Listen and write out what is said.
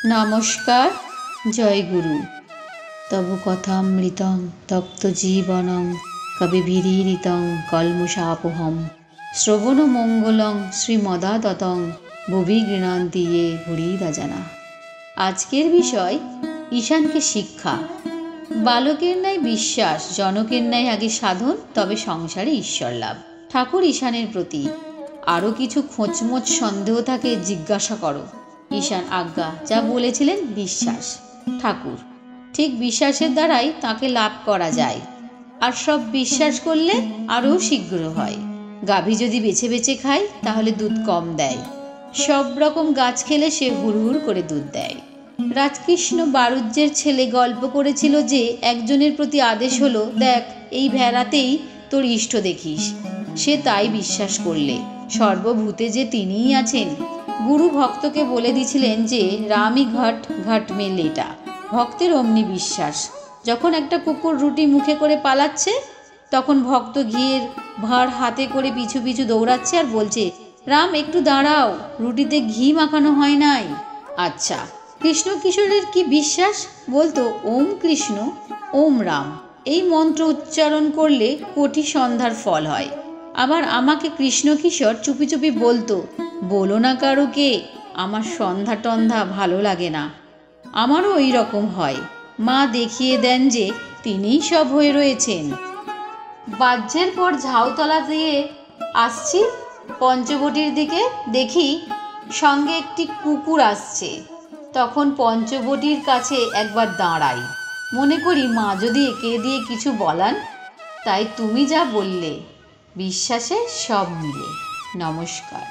নমস্কার। জয় গুরু। তব কথামৃতং তপ্ত জীবনং কবিভিরীরিতং কলমষাপহম শ্রবণমঙ্গলং শ্রীমদাততং ভুবি গৃণান্তি ইয়ে ভূরিদা জানা। আজকের বিষয় ঈশানকে শিক্ষা। বালকের ন্যায় বিশ্বাস, জনকের ন্যায় আগে সাধন, তবে সংসারে ঈশ্বর লাভ। ঠাকুর ঈশানের প্রতি আরও কিছু খোঁচমোচ সন্দেহ থাকে, জিজ্ঞাসা করো। ঈশান আজ্ঞা। যা বলেছিলেন বিশ্বাস। ঠাকুর ঠিক বিশ্বাসের দ্বারাই তাকে লাভ করা যায়, আর সব বিশ্বাস করলে আরও শীঘ্র হয়। গাভী যদি বেছে বেছে খায় তাহলে দুধ কম দেয়, সব রকম গাছ খেলে সে হুড়হুড় করে দুধ দেয়। রাজকৃষ্ণ বারুজ্যের ছেলে গল্প করেছিল যে একজনের প্রতি আদেশ হলো, দেখ এই ভেড়াতেই তোর ইষ্ট দেখিস। সে তাই বিশ্বাস করলে সর্বভূতে যে তিনিই আছেন। গুরু ভক্তকে বলে দিয়েছিলেন যে রামই ঘট ঘট মে লেটা। ভক্তের অমনি বিশ্বাস। যখন একটা কুকুর রুটি মুখে করে পালাচ্ছে, তখন ভক্ত ঘিয়ের ভাঁড় হাতে করে পিছু পিছু দৌড়াচ্ছে আর বলছে, রাম একটু দাঁড়াও, রুটিতে ঘি মাখানো হয় নাই। আচ্ছা, কৃষ্ণ কিশোরের কি বিশ্বাস? বলতো ওম কৃষ্ণ ওম রাম, এই মন্ত্র উচ্চারণ করলে কোটি সন্ধ্যার ফল হয়। আবার আমাকে কৃষ্ণ কিশোর চুপি চুপি বলতো, বলো না কারুকে, আমার সন্ধ্যা টন্ধা ভালো লাগে না। আমারও ওই রকম হয়। মা দেখিয়ে দেন যে তিনিই সব হয়ে রয়েছেন। বাহ্যের পর ঝাউতলা দিয়ে আসছি পঞ্চবটির দিকে, দেখি সঙ্গে একটি কুকুর আসছে। তখন পঞ্চবটির কাছে একবার দাঁড়াই, মনে করি মা যদি একে দিয়ে কিছু বলান। তাই তুমি যা বললে, বিশ্বাসে সব মিলে। নমস্কার।